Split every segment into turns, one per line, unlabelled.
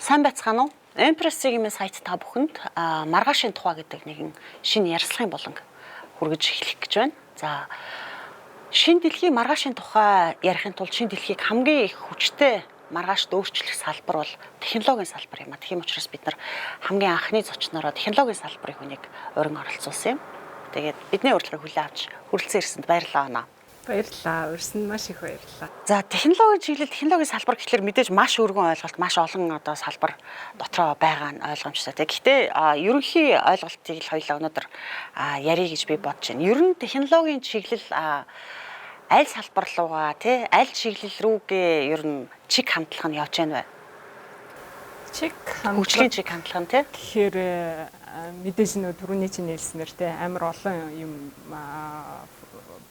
Сайн байцгаана уу? Empress-ийн сайт та бүхэнд маргаашийн тухай гэдэг нэгэн шинэ ярилцлагын болонг хүргэж эхлэх гэж байна. За шинэ дэлхийн маргаашийн тухай ярихын тулд шинэ дэлхийг хамгийн их хүчтэй маргаашд өөрчлөх салбар бол технологийн салбар юм а. Тийм учраас бид нар хамгийн анхны зочнороо технологийн салбарын хүнийг урин оролцуулсан юм. Тэгээд бидний урилгыг хүлээн авч хүрэлцэн ирсэнд баярлалаа оноо.
Баярлалаа. Урьсанд маш их баярлалаа.
За технологийн чиглэл технологийн салбар гэхэлэр мэдээж маш өргөн ойлголт, маш олон одоо салбар дотроо байгаа нь ойлгомжтой. Гэхдээ ерөнхий ойлголтыг л хоёулаа өнөөдөр ярих гэж би бодож байна. Ер нь технологийн чиглэл аль салбар руугаа тий аль чиглэл рүүгээ ер нь чиг хандлага нь явж байна вэ? Хөгжлийн чиг хандлага нь тий.
Тэгэхээр мэдээж нөө түрүүний чинь хэлснээр тий амар олон юм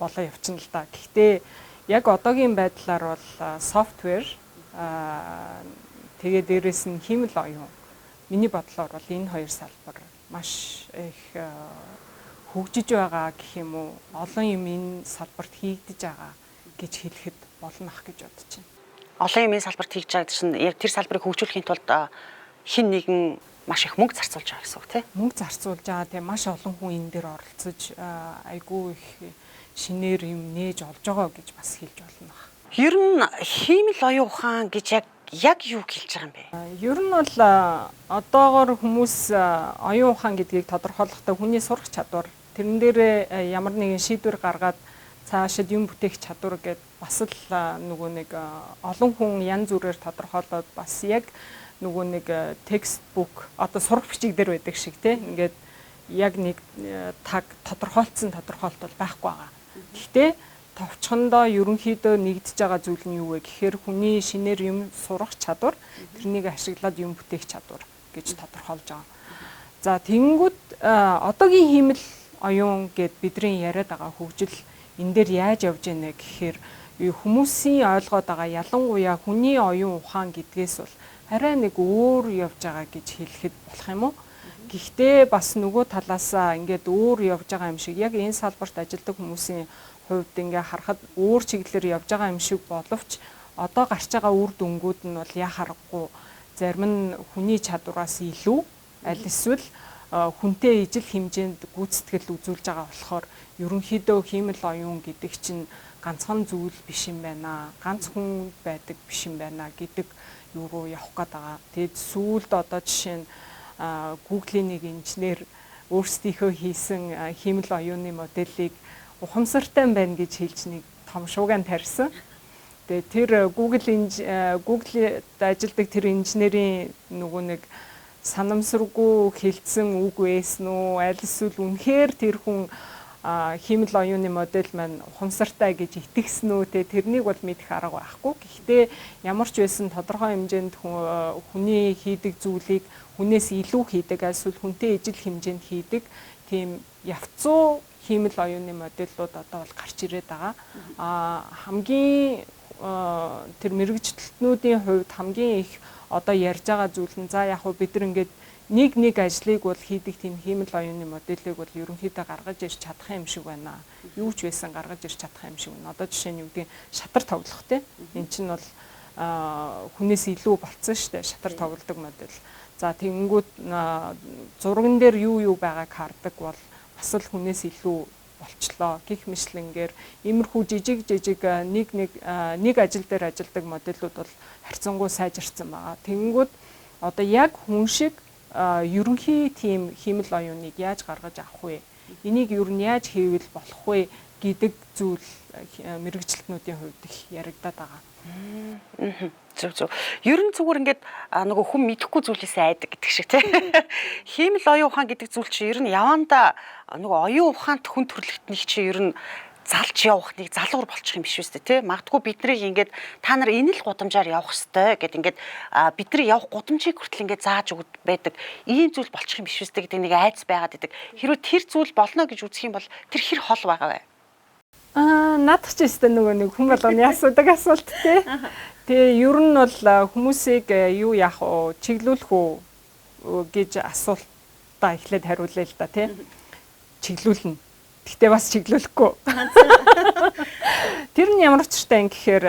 болоо явчихна л да. Гэхдээ яг одоогийн байдлаар бол софтвер тэгээ дээрэс нь хиймэл оюун миний бодлоор бол энэ хоёр салбар маш их хөгжиж байгаа гэх юм уу, олон юм энэ салбарт хийгдэж байгаа гэж хэлэхэд болно ах гэж бодож байна.
Олон юм энэ салбарт хийж байгаа гэсэн яг тэр салбарыг хөгжүүлэхийн тулд хэн нэгэн маш их мөнгө зарцуулж байгаа гэсэн үг тийм.
Мөнгө зарцуулж байгаа тийм маш олон хүн энэ дээр оролцож айгүй их шинээр юм нээж олж байгаа гэж бас хэлж болно.
Ер нь хиймэл оюун ухаан гэж яг юу хэлж байгаа юм бэ?
Ер нь бол одоогоор хүмүүс оюун ухаан гэдгийг тодорхойлохдоо хүний сурах чадвар, тэрэн дээр ямар нэгэн шийдвэр гаргаад цаашид юм бүтээх чадвар гэд бас л нөгөө нэг олон хүн янз бүрээр тодорхойлоод бас яг нөгөө нэг текстбук одоо сурах бичиг дээр байдаг шиг тийм ингээд яг нэг таг тодорхойлцсон тодорхойлт бол байхгүй байгаа. Гэхдээ товчхондоо ерөнхийдөө нэгдэж байгаа зүйл нь юу вэ гэхээр хүний шинээр юм сурах чадвар, тэрнийг ашиглаад юм бүтээх чадвар гэж тодорхойлж байгаа. За тэгэнгүүт одоогийн хиймэл оюун гэд бидний яриад байгаа хөгжил энэ дээр яаж явж байна гэхээр хүмүүсийн ойлгоод байгаа ялангуяа хүний оюун ухаан гэдгээс бол арай нэг өөр явж байгаа гэж хэлэхэд болох юм уу? Гэхдээ бас нөгөө талаасаа ингээд өөр явж байгаа юм шиг яг энэ салбарт ажилладаг хүмүүсийн хувьд ингээ харахад өөр чиглэлээр явж байгаа юм шиг боловч одоо гарч байгаа үр дүнгууд нь бол яа харахгүй зарим нь хүний чадвараас илүү аль эсвэл хүнтэй ижил хэмжээнд гүйцэтгэл үзүүлж байгаа болохоор ерөнхийдөө хиймэл оюун гэдэг чинь ганцхан зүйл биш юм байна. Ганц хүн байдаг биш юм байна гэдэг юу руу явах гээд байгаа. Тэгэд сүүлд одоо жишээ нь Google-ийн нэг инженер өөрсдийнхөө хийсэн хиймэл оюуны моделийг ухамсартай байна гэж хэлж нэг том шууган тарьсан. Тэгээ тэр Google-д ажилладаг тэр инженерийн нөгөө нэг санамсаргүй хэлсэн үг байсан уу? Аль эсвэл үнэхээр тэр хүн хиймэл оюуны модель маань ухамсартай гэж итгэсэн үү? Тэрнийг бол мэдэх арга байхгүй. Гэхдээ ямар ч байсан тодорхой хэмжээнд хүний хийдэг зүйлийг хүнээс илүү хийдэг, эсвэл хүнтэй ижил хэмжээнд хийдэг тийм явцуу хиймэл оюуны модельлууд одоо бол гарч ирээд байгаа. Хамгийн тэр мэрэгчлэтнүүдийн хувьд хамгийн их одоо ярьж байгаа зүйл нь за яг хөө бид нар ингээд нэг ажлыг бол хийдэг тийм хиймэл оюуны моделийг бол ерөнхийдөө гаргаж ирж чадах юм шиг байна. Юу ч байсан гаргаж ирж чадах юм шиг байна. Одоо жишээ нь юу гэдэг шатар тоглох те. Эн чинь бол хүнээс илүү болцсон шүү дээ. Шатар тоглодог модель. За тэгэнгүүт зурган дээр юу байгааг хардаг бол бас л хүнээс илүү болчлоо. Гэх мэтлэнгээр иймэрхүү жижиг нэг ажил дээр ажилладаг модельүүд бол харьцангуй сайжирсан байгаа. Тэгэнгүүт одоо яг хүн шиг ерөнхий тийм хиймэл оюуныг яаж гаргаж авах вэ? Энийг ер нь яаж хийвэл болох вэ гэдэг зүйл мэрэгчлэтнүүдийн хувьд их яригадаад байгаа.
Зөв. Ер нь зүгээр ингээд нөгөө хүн мэдэхгүй зүйлээсээ айдаг гэдэг шиг тийм. Хиймэл оюун ухаан гэдэг зүйл чинь ер нь явандаа нөгөө оюун ухаант хүн төрөлхтнийг чи ер нь залж явах нэг залуур болчих юм биш үстэй тийм. Магадгүй биднийг ингээд та нар энэ л гудамжаар явах ёстой гэд ингээд бидний явах гудамжийг хүртэл ингээд зааж өгд байдаг. Ийм зүйл болчих юм биш үстэй гэдэг нэг айц байгаад идэг. Хэрвээ тэр зүйл болно гэж үзэх юм бол тэр хэр хол байгаа вэ?
Надад ч өстой нөгөө нэг хүн болгоны асуудаг асуулт тий. Тэгээ ер нь бол хүмүүсийг юу яах вэ? Чиглүүлэх үү гэж асуултаа эхлээд хариулъя л да тий. Чиглүүлнэ. Гэхдээ бас чиглүүлэхгүй. Тэр нь ямар учиртай юм гэхээр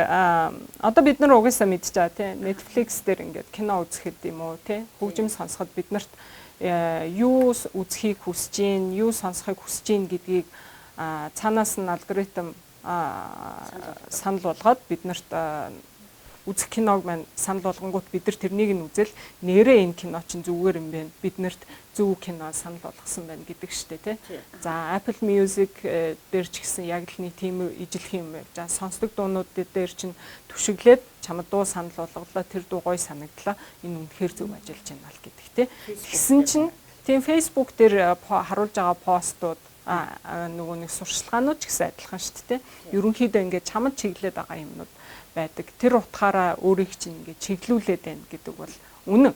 одоо бид нар угаасаа мэдж байгаа тий. Netflix дээр ингээд кино үзэхэд юм уу тий. Хөгжим сонсоход биднэрт юу үзхийг хүсэж гин, юу сонсохыг хүсэж гин гэдгийг цаанаас нь алгоритм санал болгоод биднэрт үзэх киног маань санал болгонгууд бид нар тэрнийг нь үзэл нэрээ энэ кино чинь зүгээр юм байна. Биднэрт зөв кино санал болгосон байна гэдэг штэ тий. За Apple Music дээр ч гэсэн яг л нэг тийм ижилхэн юм байна. За сонсдог дуунууд дээр чинь түшиглээд чамд дуу санал болголоо, тэр дуу гоё санагдлаа. Энэ үнэхээр зөв ажиллаж байна л гэдэг тий. Тэгсэн чинь тийм Facebook дээр харуулж байгаа постууд нөгөө нэг сурчлагаанууд ч гэсэн адилхан шүү дээ. Ерөнхийдөө ингээд чамд чиглээд байгаа юмнууд байдаг. Тэр утгаараа өөрийг чинь ингээд чиглүүлээд байна гэдэг бол үнэн.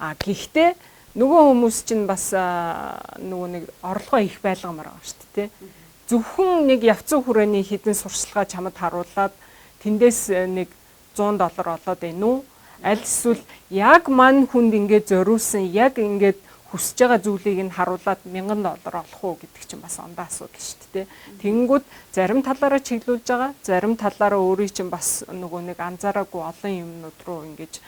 Гэхдээ нөгөө хүмүүс чинь бас нөгөө нэг орлогоо их байлгамаар байгаа шүү дээ. Зөвхөн нэг явцсан хүрээний хідэн сурчлага чамд харуулад тэндээс нэг $100 олоод байна уу? Аль эсвэл яг мань хүнд ингээд зориулсан яг ингээд хүсэж байгаа зүйлийг нь харуулад $1000 олох уу гэдэг чинь бас ондоо асуудал шүү дээ. Тэнгүүд зарим талаараа чиглүүлж байгаа, зарим талаараа өөрийг чинь бас нөгөө нэг анзаараагүй олон юмнууд руу ингэж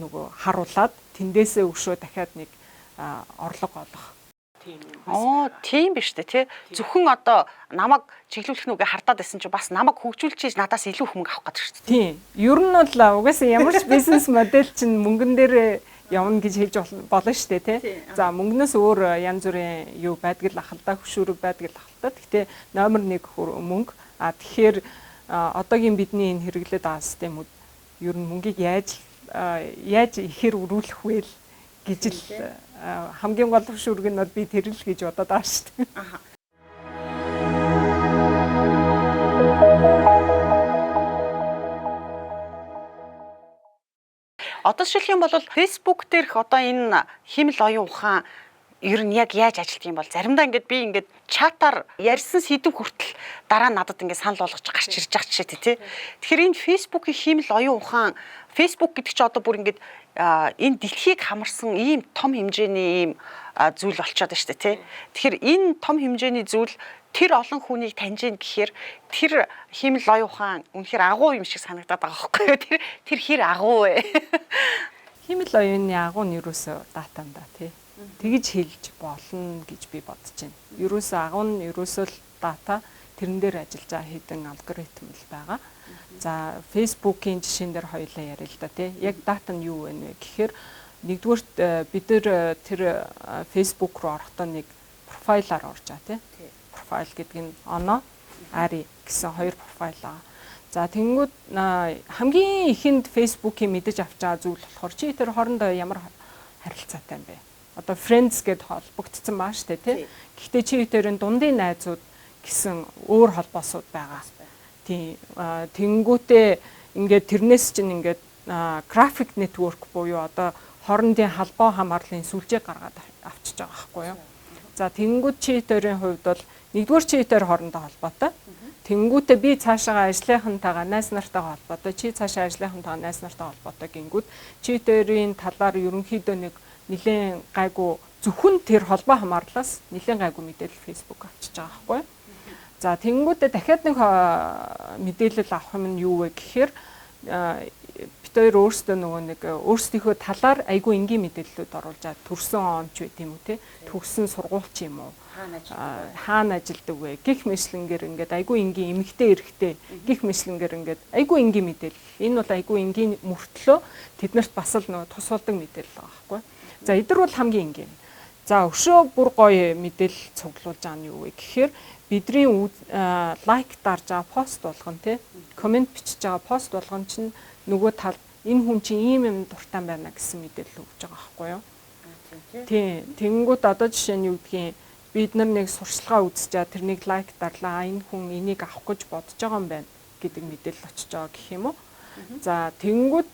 нөгөө харуулад тэндээсээ өшөө дахиад нэг орлого олох. Тийм биш үү те. Зөвхөн одоо намайг чиглүүлэх нүгэ хардаад байсан чинь бас намайг хөгжүүлж хийж надаас илүү хөнгө авах гэдэг шүү дээ. Тийм. Ер нь бол угаасаа ямар ч бизнес модель чинь мөнгөн дээр явна гэж хэлж болно шүү дээ тий. За мөнгнөөс өөр янз бүрийн юу байдаг л ахалдаа хөшүүрэг байдаг л ахалдаа. Гэхдээ номер 1 мөнгө. Тэгэхээр одоогийн бидний энэ хэрэглээд байгаа системүүд ер нь мөнгийг яаж ихээр өрүүлэх вэ гэж л хамгийн гол хөшүүрэг нь бол би тэр л гэж бодоод байгаа шүү дээ. Одоо жишээлх юм бол Facebook дээрх одоо энэ хиймэл оюун ухаан ер нь яг яаж ажилтдаг юм бол заримдаа ингээд би ингээд чатаар ярьсан сэдв хүртэл дараа нь надад ингээд санал болгож гарч ирж байгаа ч тий. Тэгэхээр энэ Facebook-ийн хиймэл оюун ухаан Facebook гэдэг чинь одоо бүр ингээд энэ дэлхийг хамарсан ийм том хэмжээний ийм зүйл болчиход байна шүү дээ тий. Тэгэхээр энэ том хэмжээний зүйл тэр олон хүнийг таньж ийн гэхээр тэр хиймэл оюун ухаан үнэхээр агуу юм шиг санагдаад байгаа байхгүй юу? Тэр хэр агуу вэ? Хиймэл оюуны агуу нь юусоо датанда тий. Тэгж хэлж болно гэж би бодож байна. Юусоо агуу нь юусоо л дата тэрэн дээр ажиллаж байгаа хэдэн алгоритм л байгаа. За Facebook-ийн жишээн дээр хоёулаа яриа л да тий. Яг дата нь юу вэ гэхээр нэгдүгürt бид нар тэр Facebook руу орохдоо нэг профайлаар орж байгаа тий. Профайл гэдэг нь оноо ари гэсэн хоёр профайл байгаа. За тэнгүүд хамгийн ихэнд Facebook-ийн мэдэж авч байгаа зүйл болохоор чи тэр хоорондоо ямар харилцаатай юм бэ? Одоо friends гэд холбогдсон баа штэ тий. Гэхдээ чи тэрийн дундын найзууд гэсэн өөр холбоосууд байгаа. Тийм тэнгүүтээ ингээд тэрнээс чинь ингээд graphic network буюу одоо хоорондын холбоо хамаарлын сүлжээ гаргаад авчиж байгаа байхгүй юу? За тэнгүүд чи тэрийн хувьд бол нэгдүгээр чи тэр хоорондоо холбоотой. Тэнгүүтээ би цаашаа ажлынхантайгаа найз нартайгаа холбоотой. Чи цаашаа ажлынхантайгаа найз нартай холбоотой гингүүд чи тэрийн талаар ерөнхийдөө нэг нэлээд гайгүй зөвхөн тэр холбоо хамаарлаас нэлээд гайгүй мэдээлэл Facebook авчиж байгаа байхгүй юу? За тэнгүүтээ дахиад нэг мэдээлэл авах юм нь юу вэ гэхээр бид хоёр өөрсдөө нөгөө нэг өөрсдийнхөө талаар айгүй энгийн мэдээллүүд оруулж байгаа. Төрсөн он ч үгүй тийм үү те. Төгссөн сургууль ч юм уу. Хаана ажилладаг вэ? Гэх мэтлэнгээр ингээд айгүй энгийн эмэгтэй эрэгтэй гэх мэтлэнгээр ингээд айгүй энгийн мэдээлэл. Энэ бол айгүй энгийн мөртлөө тэднэрт бас л нөгөө тус болдог мэдээлэл байгаа байхгүй. За эдгээр бол хамгийн энгийн. За өшөө бүр гоё мэдээлэл цуглуулж байгаа нь юу вэ гэхээр бидний лайк дарж байгаа пост болгон тий комент бичиж байгаа пост болгон чинь нөгөө талд энэ хүн чинь ийм юм дуртай байна гэсэн мэдээлэл өгж байгаа байхгүй юу? Тий. Тэнгүүд одоо жишээ нь юу гэдгийг бид нар нэг сурчлагаа үзчихээ тэрнийг лайк дарлаа энэ хүн энийг авах гэж бодож байгаа юм байна гэдэг мэдээлэл очиж байгаа гэх юм уу? За тэнгүүд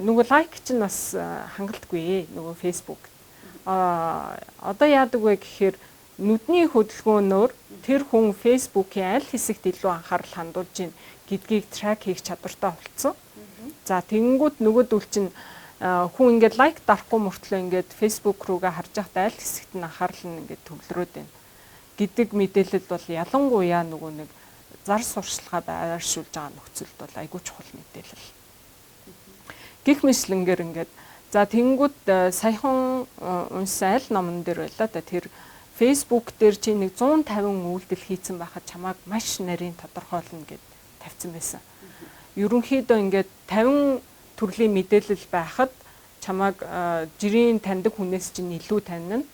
нөгөө лайк чинь бас хангалтгүй нөгөө Facebook. Одоо яадаг вэ гэхээр нүдний хөдөлгөөнөөр тэр хүн Facebook-ийн аль хэсэгт илүү анхаарал хандуулж ийн гэдгийг трак хийх чадвартай болцсон. За тэгэнгүүт нөгөөдөл чинь хүн ингээд лайк дарахгүй мөртлөө ингээд Facebook руугаа харж байхдаа аль хэсэгт нь анхаарал нь ингээд төвлөрөөд байна гэдэг мэдээлэл бол ялангуяа нөгөө нэг зар сурчлагаа байршуулж байгаа нөхцөлд бол айгүй чухал мэдээлэл. Гэх мэтлэнгээр ингээд за тэгэнгүүт саяхан унсан аль номон дээр байла да тэр Facebook дээр чи нэг 150 үйлдэл хийцэн байхад чамайг маш нарийн тодорхойлно гэд тавьсан байсан. Ерөнхийдөө ингээд 50 төрлийн мэдээлэл байхад чамайг жирийн таньдаг хүнээс чинь илүү танина.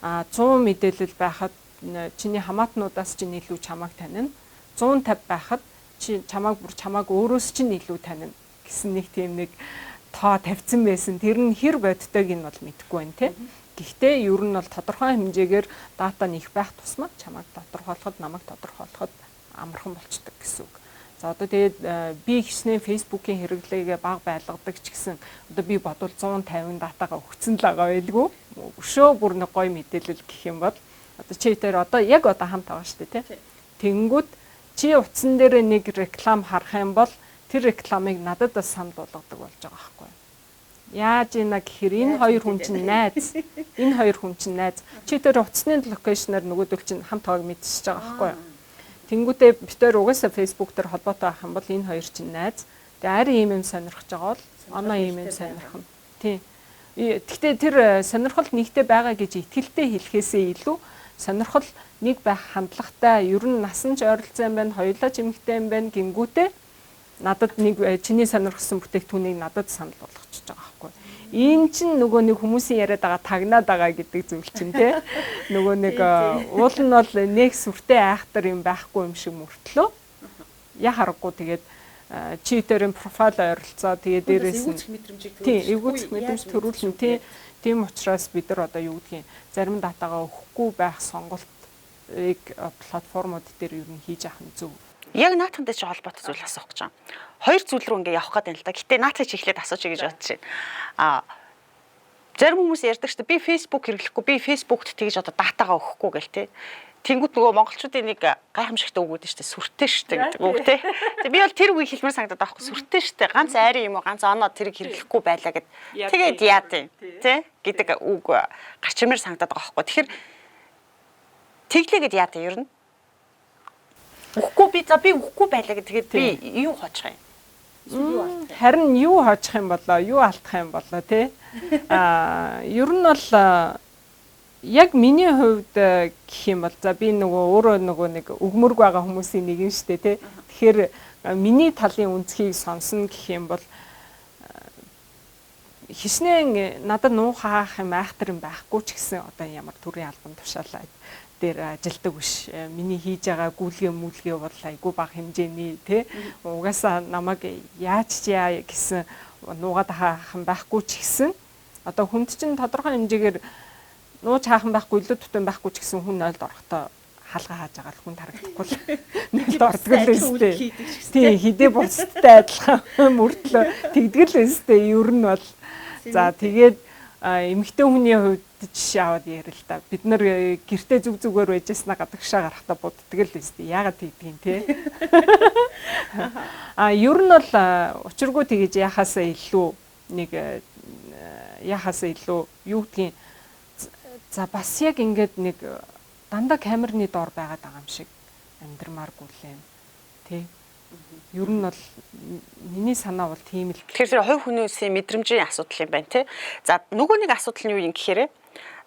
100 мэдээлэл байхад чиний хамаатнуудаас чинь илүү чамайг танина. 150 байхад чи чамайг өөрөөс чинь илүү танина гэсэн нэг тийм нэг тоо тавьсан байсан. Тэр нь хэр бодтойг нь бол мэдэхгүй байна те. Гэхдээ ер нь бол тодорхой хэмжээгээр дата нэх байх тусмаа чамайг тодорхойлоход намайг тодорхойлоход амархан болчдөг гэсэн үг. За одоо тэгээд би хичнээн Facebook-ийн хэрэглээгээ бага байлгадаг ч гэсэн одоо би бодвол 150 датагаа өгсөн л байгаа байлгүй. Өшөө бүр нэг гоё мэдээлэл гэх юм бол одоо чи тэр одоо яг одоо хамт байгаа шүү дээ тий. Тэнгүүд чи утсан дээр нэг реклам харах юм бол тэр рекламыг надад бас санал болгодог болж байгаа байхгүй юу? Яаж ийна гэхээр энэ хоёр хүн чинь найз. Энэ хоёр хүн чинь найз. Чи тэр утасны локейшнаар нөгөөдөл чинь хамт байгааг мэдчихэж байгаа байхгүй юу? Тэнгүүтээ битээр угаасаа Facebook дээр холбоотой байх юм бол энэ хоёр чинь найз. Тэгээ ари ийм юм сонирхож байгаа бол оноо ийм юм сонирхно. Тийм. Гэхдээ тэр сонирхол нэгтэй байгаа гэж итгэлтэй хэлэхээсээ илүү сонирхол нэг байх хандлагатай ер нь насан ч ойролцоо юм байна, хоёулаа чимэгтэй юм байна гингүүтээ надад нэг чиний сонирхсан бүтээгдэхүүнийг надад санал болгочихж байгаа байхгүй. Энэ чинь нөгөө нэг хүмүүсийн яриад байгаа тагнаад байгаа гэдэг зүйл чинь тий. Нөгөө нэг уул нь бол нэг сүртэй айхтар юм байхгүй юм шиг мөртлөө. Я харахгүй тэгээд чи тэрийн профайл ойролцоо тэгээд дээрээс нь эвгүйцэх мэдрэмж төрүүлнэ тий. Тийм учраас бид нар одоо юу гэдгийг зарим датагаа өгөхгүй байх сонголтыг платформуд дээр ер нь хийж авах нь зөв.
Яг наатантай чи холбоотой зүйл асуух гэж байна. Хоёр зүйл рүү ингээ явах гэдэг юм л да. Гэтэ наатаа чи эхлээд асууж гэж бодож байна. Зарим хүмүүс ярьдаг шүү дээ. Би Facebook хэрэглэхгүй, би Facebook-т тэгж одоо датагаа өгөхгүй гэл тээ. Тэнгүүд нөгөө монголчуудын нэг гайхамшигтай үг гэдэг шүү дээ. Сүртэй шүү дээ гэдэг үг тээ. Тэг би бол тэр үгийг хэлмээр санагдаад байгаа байхгүй. Сүртэй шүү дээ. Ганц айрын юм уу, ганц оноо тэрийг хэрэглэхгүй байлаа гэд. Тэгээд яа тээ гэдэг үг гарч ирмээр санагдаад байгаа байхгүй. Тэгэхээр тэглээгээд яа тээ ер нь. Үхгүй би үхгүй байлаа гэдэг. Тэгээд би юу хоочих юм?
Харин юу хоочих юм болоо, юу алдах юм болоо тий. Ер нь бол яг миний хувьд гэх юм бол за би нөгөө өөрөө нөгөө нэг өгмөрг байгаа хүмүүсийн нэг юм шүү дээ тий. Тэгэхээр миний талын үнцгийг сонсно гэх юм бол хичнээн надад нуу хаах юм айхтар юм байхгүй ч гэсэн одоо ямар төрлийн албан тушаалаа дээр ажилдаг биш. Миний хийж байгаа гүйлгээ бол айгүй бага хэмжээний тий. Угаасаа намайг яаж ч яа гэсэн нуугаад хаах юм байхгүй ч гэсэн одоо хүнд чинь тодорхой хэмжээгээр нууж хаахан байхгүй илүү тутам байхгүй ч гэсэн хүн ойлд орохдоо хаалга хааж байгаа л хүн харагдахгүй л нэлд ордог л өстэй. Тий хидээ бусдтай адилхан мөртлөө тэгдгэл өстэй ер нь бол за тэгээд эмэгтэй хүний хувьд жишээ аваад ярил л да. Бид нар гэртээ зүг зүгээр байжсанаа гадагшаа гарахтаа буддаг л өстэй. Яагаад тэгдгийг те. Ер нь бол учиргүй тэгэж яхаасаа илүү нэг яхаасаа илүү юу гэдгийг за бас яг ингээд нэг дандаа камерны дор байгаад байгаа юм шиг амьдрмааргүй л юм тий. Ер нь бол миний санаа бол тийм л.
Тэгэхээр хувь хүмүүсийн мэдрэмжийн асуудал юм байна тий. За нөгөө нэг асуудал нь юу юм гэхээр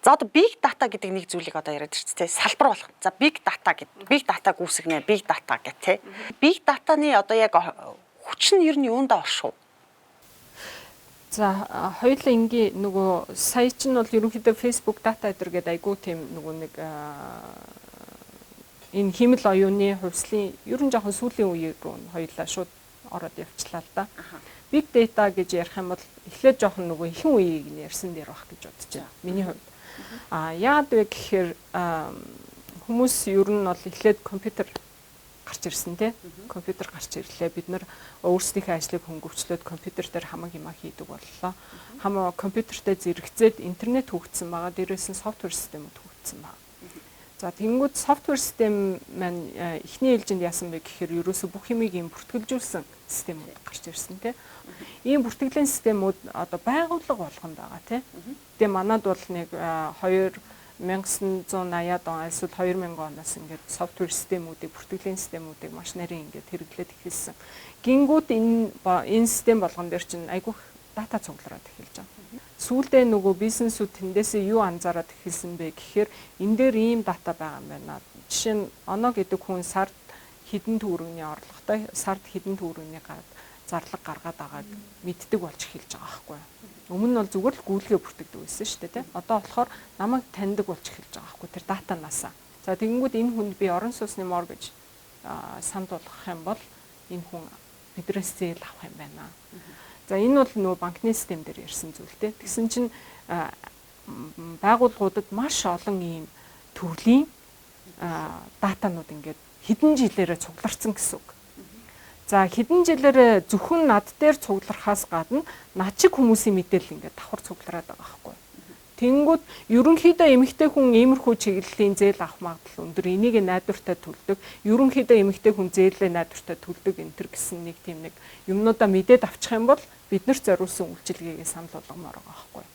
за одоо big data гэдэг нэг зүйлийг одоо яриад ирсэн тий. Салбар болгох. За big data гэдэг. Big data гүйцэгнэ big data гэх тий. Big data-ны одоо яг хүч нь ер нь юундаа оршив?
За хоёулаа ингийн нөгөө сая чинь бол ерөнхийдөө Facebook data эдэр гэдэг айгүй тийм нөгөө нэг энэ химэл оюуны хувьслын ер нь жоохон сүүлийн үеэр рүү хоёулаа шууд ороод явчлаа л да. Big data гэж ярих юм бол эхлээд жоохон нөгөө ихэн үеийг нь ярьсан дээр баг гэж бодож байна. Миний хувьд. Яагаад вэ гэхээр хүмүүс ер нь бол эхлээд компьютер гарч ирсэн тий. Компьютер гарч ирлээ. Бид нар өөрсдийнхөө ажлыг хөнгөвчлөөд компьютер дээр хамаг юмаа хийдэг боллоо. Хамаа компьютертэй зэрэгцээд интернет хөгжсөн байгаа. Дээрээс нь софтвер системүүд хөгжсөн байна. За тэгэнгүүт софтвер систем маань эхний ээлжинд яасан бэ гэхээр ерөөсө бүх юмыг юм бүртгэлжүүлсэн системүүд гарч ирсэн тий. Ийм бүртгэлийн системүүд одоо байгууллага болгонд байгаа тий. Тэгээ манад бол нэг 1980-аад он эсвэл 2000 оноос ингээд софтвер системүүдийг бүртгэлийн системүүдийг маш нарийн ингээд хэрэглээд эхэлсэн. Гингүүд энэ систем болгон дээр чинь айгүйх дата цуглараад эхэлж байгаа. Сүүлдээ нөгөө бизнесүүд тэндээсээ юу анзаараад эхэлсэн бэ гэхээр энэ дээр ийм дата байгаа юм байна. Жишээ нь оноо гэдэг хүн сард хэдэн төгрөгийн орлоготой сард хэдэн төгрөгийн зарлага гаргаад байгааг мэддэг болж эхэлж байгаа байхгүй юу. Өмнө нь бол зүгээр л гүйлгээ бүртгэдэг байсан шүү дээ тий. Одоо болохоор намайг таньдаг болж эхэлж байгаа байхгүй тэр датанаасаа. За тэгэнгүүт энэ хүнд би орон сууцны моргэж санд болгох юм бол энэ хүн бидрээс зээл авах юм байна. За энэ бол нөгөө банкны систем дээр ярьсан зүйл тий. Тэгсэн чинь байгууллагуудад маш олон ийм төрлийн датанууд ингээд хэдэн жилээрээ цугларсан гэсэн үг. За хэдэн жилээр зөвхөн над дээр цуглархаас гадна над чиг хүмүүсийн мэдээлэл ингээд давхар цуглараад байгаа байхгүй. Тэнгүүд ерөнхийдөө эмэгтэй хүн иймэрхүү чиглэлийн зээл авах магадлал өндөр. Энийг найдвартай төлдөг. Ерөнхийдөө эмэгтэй хүн зээлээ найдвартай төлдөг энэ төр гэсэн нэг тийм нэг юмнуудаа мэдээд авчих юм бол биднэрт зориулсан үйлчилгээгээ санал болгомоор байгаа байхгүй.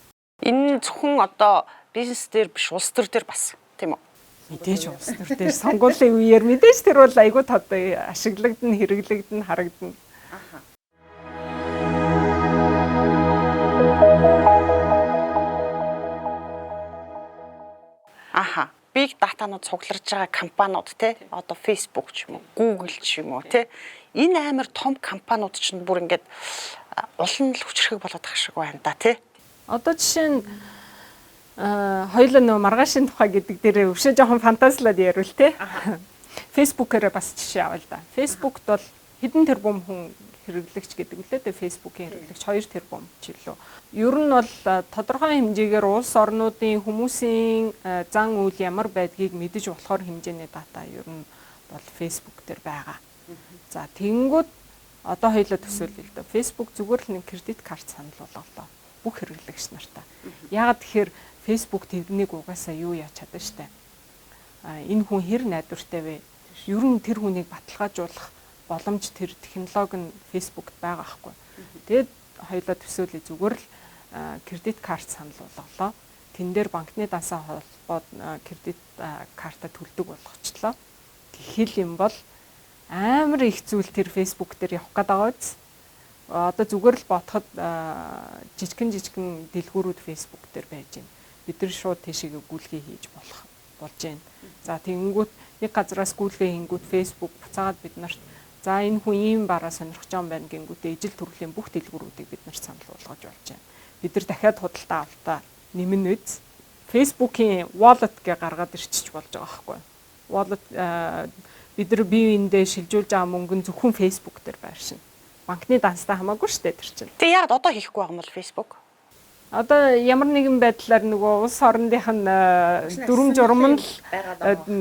Энэ зөвхөн одоо бизнес дээр биш улс төр дээр бас тийм үү?
Мэдээж улс төр дээр сонгуулийн үеэр мэдээж тэр бол айгүй тод ашиглагдана, хэрэглэгдэнэ, харагдана.
Аха. Big data-нууд цугларж байгаа компаниуд те одоо Facebook ч юм уу, Google ч юм уу те энэ амар том компаниуд ч бүр ингээд улам л хүчрхэг болоод байгаа шиг байна да те.
Одоо жишээ нь хоёулаа нөө маргаашийн тухай гэдэг дээрээ өвшөө жоохон фантазлаад ярил те. Facebook-аараа бас жишээ авъя л да. Facebook-д бол хэдэн тэрбум хүн хэрэглэгч гэдэг үлээ те. Facebook-ийн хэрэглэгч 2 тэрбум ч илүү. Ер нь бол тодорхой хэмжээгээр улс орнуудын хүмүүсийн зан үйл ямар байдгийг мэдэж болохоор хэмжээний дата ер нь бол Facebook дээр байгаа. За тэгэнгүүт одоо хоёулаа төсөөлөе л да. Facebook зүгээр л нэг кредит карт санал болголоо. Бүх хэрэглэгч нартаа. Яагаад тэгэхээр Facebook тэрнийг угаасаа юу яаж чадна штэ. Энэ хүн хэр найдвартай вэ? Ер нь тэр хүнийг баталгаажуулах боломж тэр технологи нь Facebook-д байгаа байхгүй. Тэгээд хоёулаа төсөөлөе зүгээр л кредит карт санал болголоо. Тэн дээр банкны дасаа холбоод кредит карта төлдөг болгочлоо. Гэх юм бол амар их зүйл тэр Facebook дээр явах гээд байгаа биз. Одоо зүгээр л ботход жижигэн дэлгүүрүүд Facebook дээр байж байна. Бид нар шууд тийшээ гүйлгээ хийж болж байна. За тэгэнгүүт нэг газраас гүйлгээ хийнгүүт Facebook буцаагаад бид нарт за энэ хүн ийм бараа сонирхож байгаа юм байна гингүүтээ ижил төрлийн бүх дэлгүүрүүдийг бид нарт санал болгож болж байна. Бид нар дахиад худалдаа авалтаа нэмнэ үз. Facebook-ийн wallet гэ гаргаад ирчих болж байгаа байхгүй. Wallet бид нар бие биендээ шилжүүлж байгаа мөнгө нь зөвхөн Facebook дээр байршина. Банкны данстай хамаагүй шүү дээ тэр чинь.
Тэг яг одоо хийхгүй байгаа юм бол Facebook.
Одоо ямар нэгэн байдлаар нөгөө улс орных нь дүрм журам л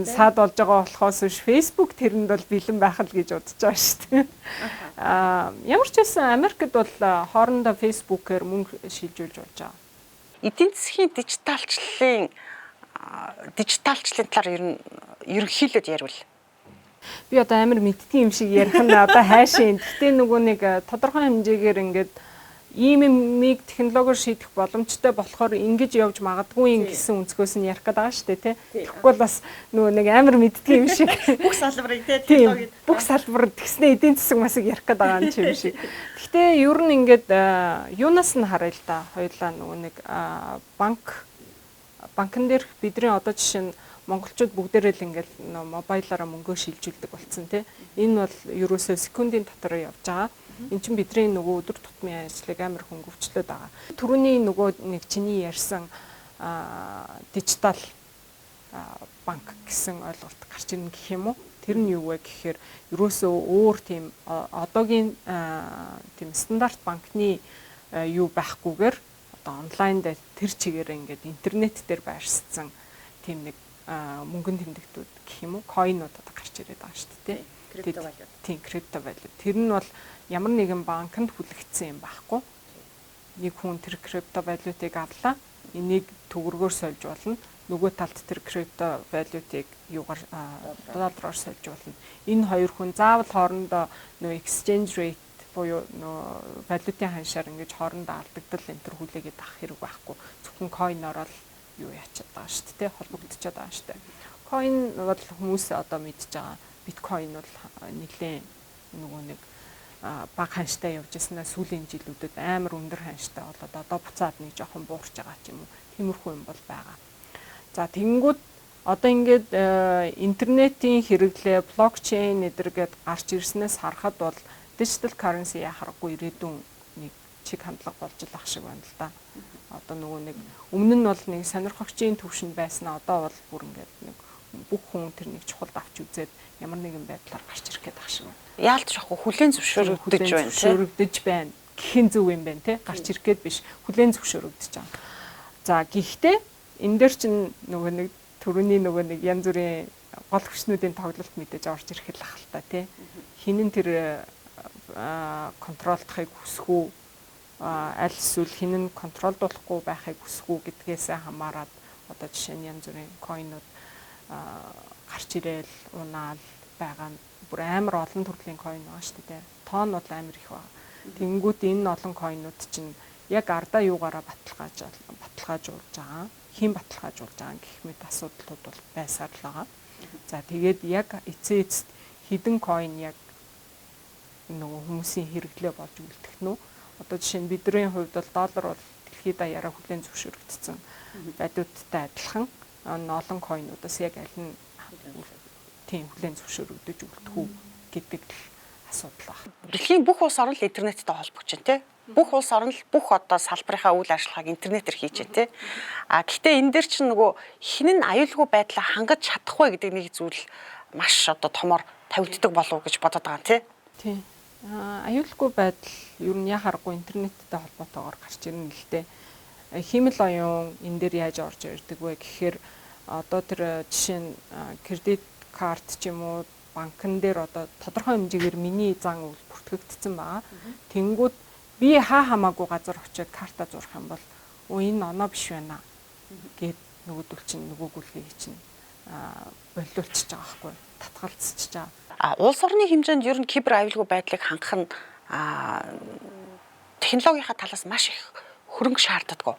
саад болж байгаа болохоос биш Facebook тэрэнд бол бэлэн байх л гэж бодож байгаа шүү дээ. Ямар ч байсан Америкт бол хоорондоо Facebook-ээр мөнгө шилжүүлж болж байгаа.
Эдийн засгийн дижиталчлалын талаар ерөнхийдөө ярил.
Би одоо амар мэдтiin юм шиг ярих нь одоо хайшин. Гэтэ нөгөө нэг тодорхой хэмжээгээр ингээд ийм юмыг технологиор шийдэх боломжтой болохоор ингэж явж магадгүй гэсэн өнцгөөс нь ярих гэдэг байгаа шүү дээ тий. Тэгэхгүй бас нөгөө нэг амар мэдтiin юм шиг
бүх салбарыг тий технологид
бүх салбар тэгснэ эдийн засаг масыг ярих гэдэг байгаа юм шиг. Гэтэ ер нь ингээд юунаас нь харъя л да. Хоёулаа нөгөө нэг банкн дээр бидний одоо жишээ нь монголчууд бүгдээрээ л ингээл мобайлаараа мөнгөө шилжүүлдэг болсон тий. Энэ бол ерөөсөө секундын дотор явж байгаа. Эн чинь бидний нөгөө өдөр тутмын ажлыг амар хөнгөвчлөөд байгаа. Түрүүний нөгөө нэг чиний ярьсан дижитал банк гэсэн ойлголт гарч ирнэ гэх юм уу? Тэр нь юу вэ гэхээр ерөөсөө өөр тийм одоогийн тийм стандарт банкны юу байхгүйгээр одоо онлайн дээр тэр чигээрээ ингээд интернет дээр байршсан тийм нэг мөнгөн тэмдэгтүүд гэх юм уу койнууд одоо гарч ирээд байгаа шүү дээ тийм криптовалют. Тэр нь бол ямар нэгэн банкнд хүлэгдсэн юм байхгүй. Нэг хүн тэр криптовалютыг авлаа, энийг төгрөгөөр сольж болно. Нөгөө талд тэр криптовалютыг юугаар доллараар сольж болно. Энэ хоёр хүн заавал хоорондоо нөгөө exchange rate буюу нөгөө валютын ханшаар ингэж хоорондоо алдагдал энэ төр хүлээгээд авах хэрэг байхгүй. Зөвхөн койноор л юу яачаад байгаа шүү дээ, холбогдчиход байгаа шүү дээ. Койн бол хүмүүс одоо мэдж байгаа. Биткойн бол нэлээд нөгөө нэг бага ханштай явж ирсэнаа сүүлийн жилүүдэд амар өндөр ханштай болоод одоо буцаад нэг жоохон буурч байгаа ч юм уу. Тиймэрхүү юм бол байгаа. За тэгэнгүүт одоо ингээд интернетийн хэрэглээ, блокчейн эдэргээд гарч ирснээс харахад бол digital currency яхахгүй ирээдүйн нэг чиг хандлага болж л ах шиг байна л да. Одоо нөгөө нэг өмнө нь бол нэг сонирхогчийн төвшөнд байснаа одоо бол бүр ингээд нэг бүх хүн тэр нэг чухал авч үзээд ямар нэгэн байдлаар гарч ирэх гээд ах шиг байна.
Яалтч ахгүй хүлэн зөвшөөрөгдөж байна.
Зөвшөөрөгдөж байна. Гэхэн зөв юм байна те. Гарч ирэх гээд биш. Хүлэн зөвшөөрөгдөж байгаа. За гэхдээ энэ дээр чинь нөгөө нэг төрөний нөгөө нэг янз бүрийн гол хүчнүүдийн тоглолт мэдээж орж ирэх л ах л та тий. Хинэн тэр контролдохыг хүсэх үү, аль эсвэл хинэн контролдуулахгүй байхыг хүсэх үү гэдгээсээ хамаарат одоо жишээ нь янз бүрийн койнууд гарч ирээл унаал байгаа бүр амар олон төрлийн койн байгаа шүү дээ. Тоон бол амар их байна. Тэнгүүд энэ олон койнууд чинь яг ардаа юугаараа баталгаажуулж байгаа. Хэн баталгаажуулж байгаа гэх мэт асуудлууд бол байсаар л байгаа. За тэгээд яг эцээст хідэн койн яг нөгөө хүмүүсийн хэрэглээ болж үлдэх нь. Одоо жишээ нь бидний хувьд бол доллар бол дэлхийд даяараа хүлээн зөвшөөрөгдсөн валюттай адилхан олон койнуудаас яг аль нь тийм хүлээн зөвшөөрөгдөж үлдэх үү гэдэг л асуудал байна.
Дэлхийн бүх улс орн л интернеттэй холбогдож байна тий. Бүх улс орн л бүх одоо салбарынхаа үйл ажиллагааг интернетээр хийж байна тий. Гэхдээ энэ дээр чинь нөгөө хинэн аюулгүй байдлаа хангаж чадах вэ гэдэг нэг зүйл маш одоо томор тавигддаг болов уу гэж бодоод байгаа тий.
Тий. Аюулгүй байдал ер нь яхааргүй интернеттэй холбоотойгоор гарч ирнэ л дээ. Химэл оюун энэ дээр яаж орж ирдэг вэ гэхээр одоо тэр жишээ нь кредит карт ч юм уу банкн дээр одоо тодорхой хэмжээгээр миний зан үйл бүртгэгдсэн байгаа. Тэнгүүд би хамаагүй газар очиод карта зурх юм бол энэ оноо биш байна гэд нөгөөдөл чинь нөгөөгүүлгийг чинь болиулчихж байгаа байхгүй татгалзчихж байгаа.
Улс орны хэмжээнд ер нь кибер аюулгүй байдлыг хангах нь технологийнхаа талаас маш их хөрөнгө шаарддаг.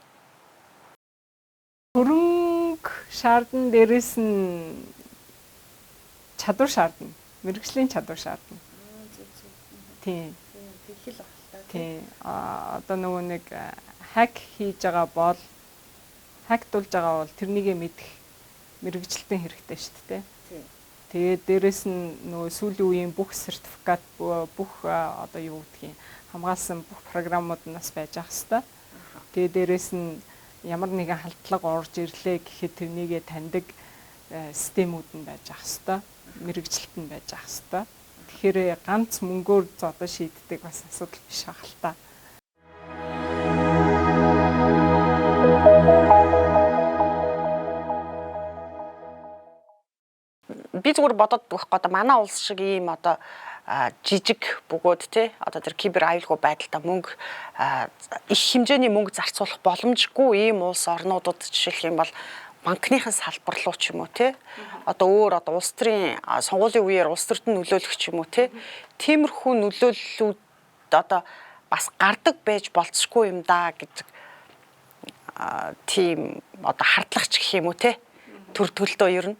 Хөрөнгө шаардсан дээрээс нь чадвар шаардна. Мэргэжлийн чадвар шаардна. Тийм. Тийм. Одоо нөгөө нэг хак хийж байгаа бол хактуулж байгаа бол тэрнийгээ мэдэх мэргэжилтэн хэрэгтэй шүү дээ. Тэгээд дээрэс нь нөгөө сүүлийн үеийн бүх сертификат бүх одоо юу гэдгийг хамгаалсан бүх програмууд нас байж ах хэвээр. Тэгээд дээрэс нь ямар нэгэн халдлага орж ирлээ гэхэд тэрнийгээ таньдаг системүүд нь байж ах хэвээр. Мэргэжилт нь байж ах хэвээр. Тэгэхээр ганц мөнгөөр зодоо шийддэг бас асуудал биш ах л та.
Би зүгээр бодоод байхгүй одоо манай улс шиг ийм одоо жижиг бөгөөд тий одоо тэр кибер аюулгүй байдалтай мөнгө их хэмжээний мөнгө зарцуулах боломжгүй ийм улс орнуудад жишээлх юм бол банкныхын салбар руу ч юм уу тий одоо өөр одоо улс төрийн сонгуулийн үеэр улс төрт нь нөлөөлөх ч юм уу тий тиймэрхүү нөлөөллүүд одоо бас гардаг байж болцсохгүй юм да гэдэг тийм одоо хардлагч гэх юм уу тий төр төлтөө ер нь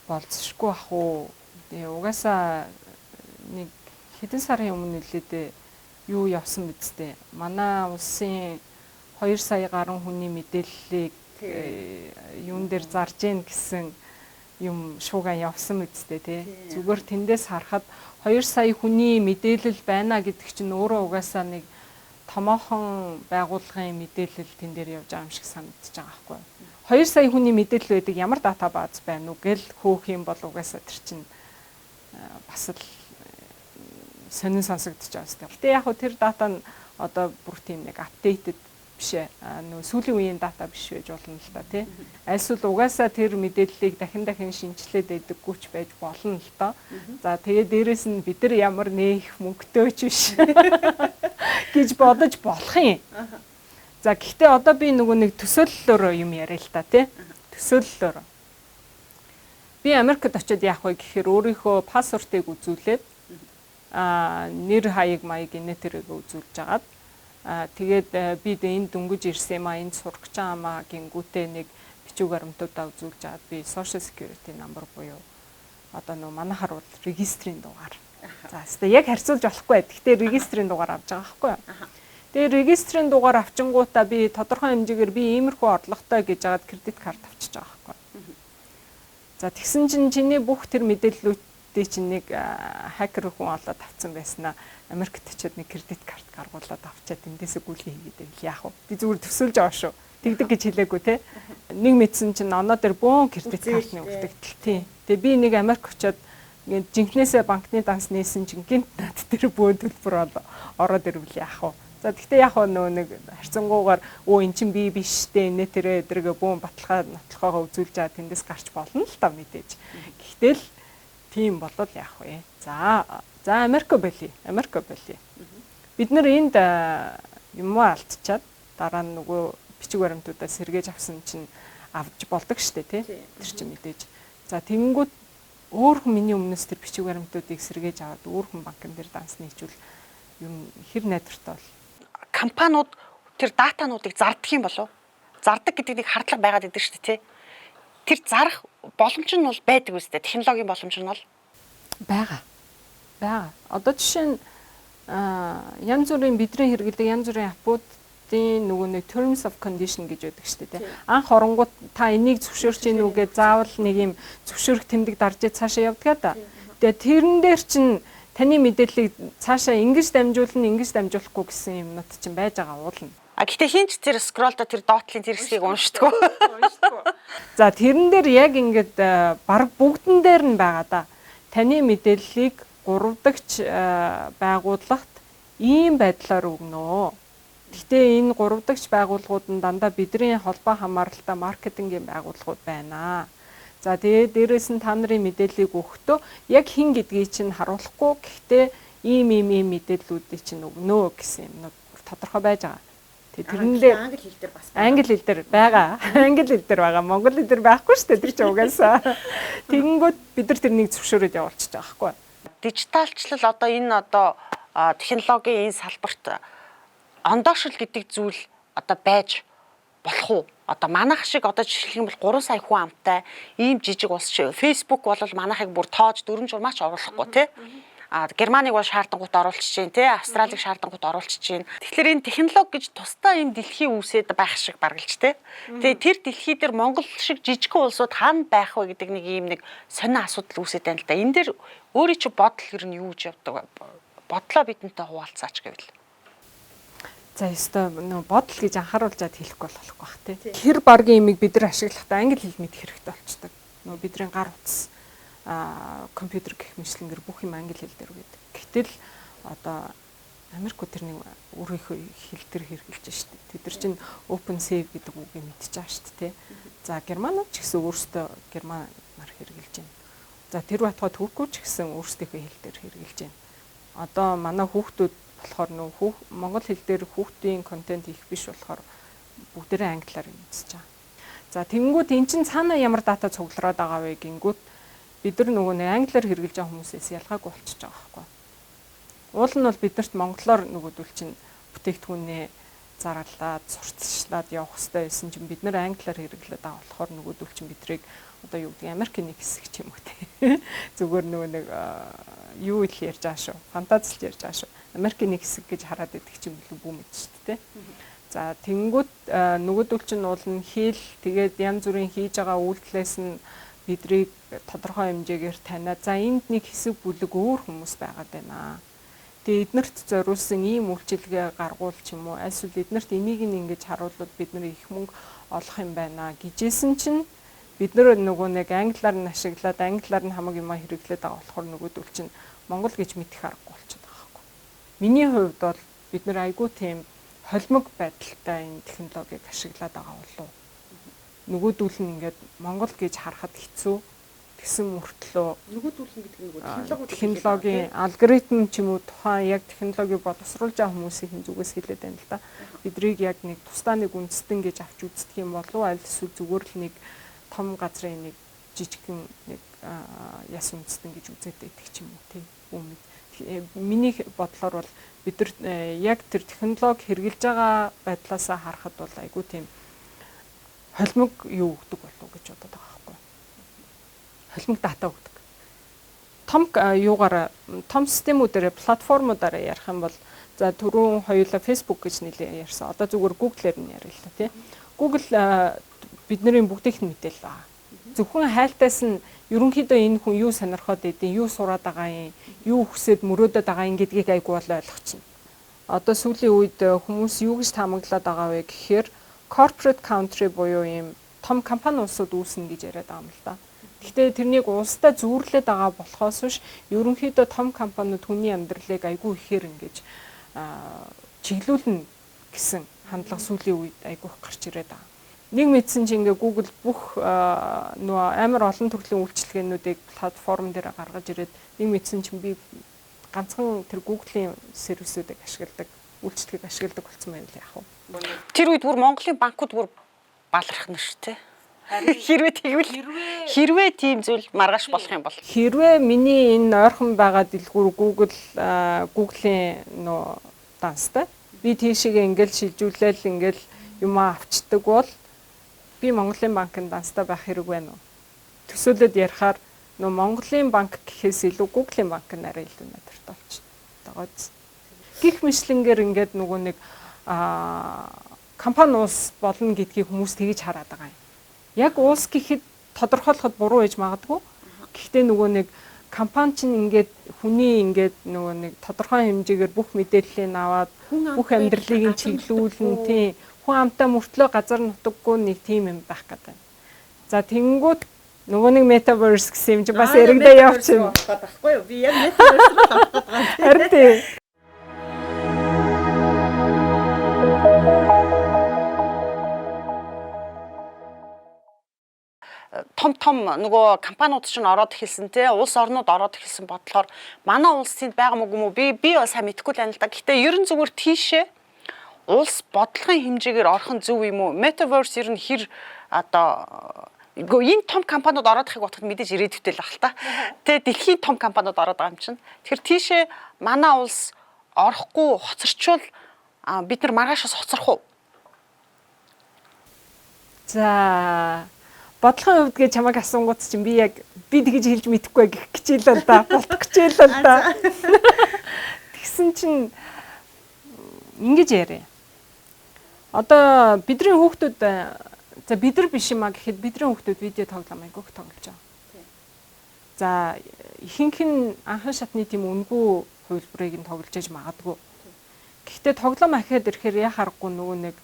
болцсохгүй ах уу. Угаасаа нэг хэдэн сарын өмнө нэлээд юу явсан мэдтэй. Манай улсын 2 сая гаруй хүний мэдээллийг юун дээр зарж гин гэсэн юм шууган явсан үсттэй тий. Зүгээр тэндээс харахад 2 сая хүний мэдээлэл байна гэдэг чинь өөрөө угаасаа нэг томоохон байгууллагын мэдээлэл тэн дээр явж байгаа юм шиг санагдаж байгаа байхгүй юу. 2 сая хүний мэдээлэл байдаг ямар дата бааз байна уу гэл хөөх юм бол угаасаа тэр чинь бас л сонин сонсогдож байгаа юм. Гэтэ яг хөө тэр дата нь одоо бүр тийм нэг апдейтед биш ээ. Нөө сүүлийн үеийн дата биш байж болно л та тий. Альсвал угаасаа тэр мэдээллийг дахин шинжилээд байдаггүй ч байж болно л тоо. За тэгээ дээрэс нь бид нар ямар нээх мөнгөтэй ч биш гэж бодож болох юм. За гэхдээ одоо би нөгөө нэг төсөөллөөр юм яриа л та тий. Төсөөллөөр. Би Америкт очиод яах вэ гэхээр өөрийнхөө паспортыг үзүүлээд нэр хаяг маяг инээтерийг үзүүлж агаад тэгээд би энд дөнгөж ирсэн юм энд сурах гэж байгаа маа гингүүтээ нэг бичиг баримтуудаа үзүүлж агаад би social security number буюу одоо нөгөө манайхаар бол регистрийн дугаар. За хэвээ яг харьцуулж болохгүй. Гэхдээ регистрийн дугаар авч байгаа байхгүй юу? Тэгээ регистрийн дугаар авчингуудаа би тодорхой хэмжээгээр би иймэрхүү орлоготой гэж агаад кредит карт авчиж байгаа байхгүй юу? За тэгсэн чинь чиний бүх тэр мэдээллүүдийг чинь нэг хакер хүн олоод авсан байснаа Америкт очиод нэг кредит карт гаргуулад авчаад эндээсээ гүйлгээ хийгээд байл яах вэ? Би зүгээр төсөөлж байгаа шүү. Тэгдэг гэж хэлээгүй те. Нэг мэдсэн чинь оноо дээр бөөн кредит картны үлдэгдэл тий. Тэгээ би нэг Америк очиод жинхнээсээ банкны данс нээсэн чинь гинт над тэр бөөн төлбөр ороод ирвэл яах вэ? За тэгтээ яг нөгөө нэг харьцангуйгаар эн чинь би биш дээ нэ тэрэ эдрэгээ бөөн нотлохоогоо үзүүлж байгаа тэндээс гарч болно л та мэдээж. Гэхдээ л тийм болол яах вэ? За Америк байли. Бид нар энд юм алдчихад дараа нь нөгөө бичиг баримтуудаа сэргээж авсан чинь авч болдог штэ тий. Тэр чинь мэдээж. За тэгэнгүүт өөр хүн миний өмнөөс тэр бичиг баримтуудыг сэргээж аваад өөр хүн банкн дээр данс нийчүүл юм хэр найдвартай бол
компаниуд тэр датануудыг зардаг юм болов? Зардаг гэдэг нэг хардлага байгаад идэв шүү дээ тий. Тэр зарах боломж нь бол байдаг үстэй. Технологийн боломж нь бол
байгаа. Одоо жишээ нь янз бүрийн бидний хэрэглэдэг янз бүрийн аппуудын нөгөө нэг terms of condition гэж байдаг шүү дээ тий. Анх оронгууд та энийг зөвшөөрч ийн үгээ заавал нэг юм зөвшөөрөх тэмдэг дарж цаашаа явдгаа да. Тэгээ тэрэн дээр чинь таны мэдээллийг цаашаа ингэж дамжуулахгүй гэсэн юмнууд чинь байж байгаа уулна.
Гэхдээ хинч тэр скролдо тэр доотлын тэр хэсгийг уншдаг.
За тэрэн дээр яг ингээд баг бүгдэн дээр нь байгаа да. Таны мэдээллийг 3 дахь байгууллагт ийм байдлаар өгнө. Гэхдээ энэ 3 дахь байгууллагууд нь дандаа бидний холбоо хамааралтай маркетингийн байгууллагууд байна. За тэгээд дээрэс нь та нарын мэдээллийг өгөхдөө яг хин гэдгийг чинь харуулахгүй гэхдээ ийм мэдээллүүдийг чинь өгнө гэсэн юмнууд тодорхой байж байгаа. Тэрэн дээр англи хэл дээр бас англи хэл дээр байгаа. Англи хэл дээр байгаа. Монгол хэл дээр байхгүй шүү дээ. Тэр чинь угаасаа. Тэгэнгүүт бид нар тэрнийг зөвшөөрөд явуулчихж байгаа байхгүй.
Дижиталчлал одоо энэ технологийн энэ салбарт ондоошил гэдэг зүйл одоо байж болох уу? Одоо манайх шиг одоо жишээлх юм бол 3 сая хүн амтай ийм жижиг улс шиг Facebook бол манайхыг бүр тоож 4 журмаач оруулахгүй тий. Германыг бол шаардангуут оруулчих чинь тий, Австралиг шаардангуут оруулчих чинь. Тэгэхээр энэ технологи гэж тусдаа энэ дэлхийн үүсэд байх шиг баргалж тий. Тэгээ тэр дэлхий дээр Монгол шиг жижигхэн улсууд хаана байх вэ гэдэг нэг ийм нэг сонин асуудал үүсэт байна л да. Энэ дээр өөрийн чи бодол ер нь юу гэж явдаг вэ? Бодлоо бидэнтэй хуваалцаач гэвэл.
За ёстой нөө бодол гэж анхааруулжаад хэлэхгүй болохгүй бах тий. Тэр баргийн имийг бид нар ашиглахдаа англи хэл мэдэх хэрэгтэй болчтой. Нөө бидний гар утас компьютер гэх мэтлэнгэр бүх юм англи хэл дээр байдаг. Гэтэл одоо Америкууд тэрний өөрийнхөө хэл дээр хэрэгжилж штэ. Тэд нар чинь open save гэдэг үгийг мэдчихэж байгаа штэ тий. За германууд ч гэсэн өөрсдөө германаар хэрэгжилж байна. За тэр батгай туркууд ч гэсэн өөрсдийнхөө хэл дээр хэрэгжилж байна. Одоо манай хүүхдүүд болохоор нөө монгол хэл дээр хүүхдийн контент их биш болохоор бүгдээрээ англиар үзэж байгаа. За тэгэнгүүт эн чинь цаана ямар дата цуглараад байгаа вэ гингүүт бид нар нөгөө нэг англиар хэрэгжилж байгаа хүмүүсээс ялгаагүй болчихж байгаа байхгүй. Уул нь бол биднэрт монголоор нөгөөдөл чинь бүтээгдэхүүнээ зарлаад сурталчлаад явах хэрэгтэй байсан чинь бид нар англиар хэрэглээд байгаа болохоор нөгөөдөл чинь бидрийг одоо юу гэдэг Америкийн нэг хэсэг ч юм уу те. Зүгээр нөгөө нэг юу ил ярьж байгаа шүү. Фантазилж ярьж байгаа шүү. Америкийн нэг хэсэг гэж хараад байдаг чинь билүү бүү мэд шүү дээ те. За тэнгүүт нөгөөдөл чинь уулна хийл тэгээд янз бүрийн хийж байгаа үйлдэлээс нь бидрийг тодорхой хэмжээгээр таниа. За энд нэг хэсэг бүлэг өөр хүмүүс байгаад байна. Тэгээд эднэрт зориулсан ийм үйлчилгээ гаргуул ч юм уу альсвал эднэрт энийг ингэж харуулвал бид нар их мөнгө олох юм байна гэжсэн чинь бид нар нөгөө нэг англиар нь ашиглаад англиар нь хамаг юм хэрэглээд байгаа болохоор нөгөөдөл чинь монгол гэж мэдэх аргагүй болчиход байгаа байхгүй. Миний хувьд бол бид нар айгүй тийм холимог байдалтай энэ технологиг ашиглаад байгаа болов. Нөгөөдөл нь ингээд монгол гэж харахад хэцүү гэсэн мөртлөө
Нөгөөдөл нь гэдэг нь
технологийн алгоритм ч юм уу тухайн яг технологиг боловсруулж байгаа хүмүүсийн зүгээс хэлээд байна л да. Бидрийг яг нэг тусдаа нэг үндэстэн гэж авч үздэг юм болов аль эсвэл зүгээр л нэг том газрын нэг жижигхэн нэг яс үндэстэн гэж үзээд байдаг ч юм уу тийм өмнө. Миний бодлоор бол бид нар яг тэр технологи хэрэгжилж байгаа байдлаасаа харахад бол айгүй тийм холимог юу өгдөг болов гэж бодоод байгаа байхгүй. Холимог дата өгдөг. Том системүүдээр платформудаараа ярих юм бол за түрүүн хоёулаа Facebook гэж нэлээ ярьсан. Одоо зүгээр Google-ээр нь ярил л та тий. Google бидний бүгдийнх нь мэдээл байгаа. Зөвхөн хайлтаас нь ерөнхийдөө энэ хүн юу сонирхоод идэв, юу сураад байгаа юм, юу хүсээд мөрөөдөд байгаа юм гэдгийг айгүй бол ойлгочихно. Одоо сүүлийн үед хүмүүс юу гэж таамаглаад байгаа вэ гэхээр corporate country буюу ийм том компани улсууд үүснэ гэж яриад байгаа юм л да. Гэхдээ тэрнийг улстай зүүрлээд байгаа болохоос биш ерөнхийдөө том компаниуд хүний амьдралыг айгүй ихээр ингэж чиглүүлнэ гэсэн хандлага сүүлийн үед айгүй гарч ирээд байгаа. Нэг мэдсэн чинь ингээ Google бүх нөгөө амар олон төрлийн үйлчилгээнүүдийг платформ дээр гаргаж ирээд нэг мэдсэн чинь би ганцхан тэр Google-ийн сервисүүдийг ашигладаг, үйлчилгээг ашигладаг болсон байна л яах вэ?
Тэр үед бүр Монголын банкуд бүр баларх нь шүү дээ. Хэрвээ тийм зүйл маргааш болох юм бол
хэрвээ миний энэ ойрхон байгаа дэлгүүр Google-ийн нөө данстай би тийшээ ингээл шилжүүлээл ингээл юм авчдаг бол би Монголын банкнд данстай байх хэрэг байна уу? Төсөөлөд ярихаар нөө Монголын банк гэхээс илүү Google-ийн банк нь арай илүү надад болчихдог. Гэх мэтлэнгээр ингээд нөгөө нэг компани улс болно гэдгийг хүмүүс тэгж хараад байгаа юм. Яг улс гэхэд тодорхойлоход буруу гэж магадгүй. Гэхдээ нөгөө нэг компани чинь ингээд хүний ингээд нөгөө нэг тодорхой хэмжээгээр бүх мэдээллийг аваад бүх амьдралыг чиглүүлэн тийм хүн амтаа мөртлөө газар нутаггүй нэг тийм юм байх гэдэг. За тэнгүүд нөгөө нэг metaverse гэсэн юм чи бас эрэгдээ явчихна.
Баггүй юу? Би яг metaverse руу авах гэдэг юм.
Харин тийм.
Том нөгөө компаниуд ч ороод эхэлсэн те улс орнууд ороод эхэлсэн бодлохоор манай улс тэнд байгаа мүү би бас сайн мэдэхгүй л байна л да. Гэхдээ ерөн зүгээр тийшээ улс бодлогын хэмжээгээр орох нь зөв юм уу? Metaverse ер нь хэр одоо энэ том компаниуд ороод ихийг бодоход мэдээж ирээдүйтэй л баг л та. Тэ дэлхийн том компаниуд ороод байгаа юм чинь. Тэгэхээр тийшээ манай улс орохгүй хоцорчвол бид нар маргаашаас хоцорох уу?
За бодлогын хувьд гэж чамайг асуунгууд чинь би тэгж хэлж мэдэхгүй гэх хичээл л да. Болтох хичээл л да. Тэгсэн чинь ингэж яриа. Одоо бидний хүүхдүүд за бид нар биш юм а гэхэд бидний хүүхдүүд видео тоглоом айгүйх тоглож байгаа. За ихэнх нь анхан шатны тийм үнгүй хувилбарыг нь тоглож иж магадгүй. Гэхдээ тоглоом ахиад ирэхээр яхахгүй нөгөө нэг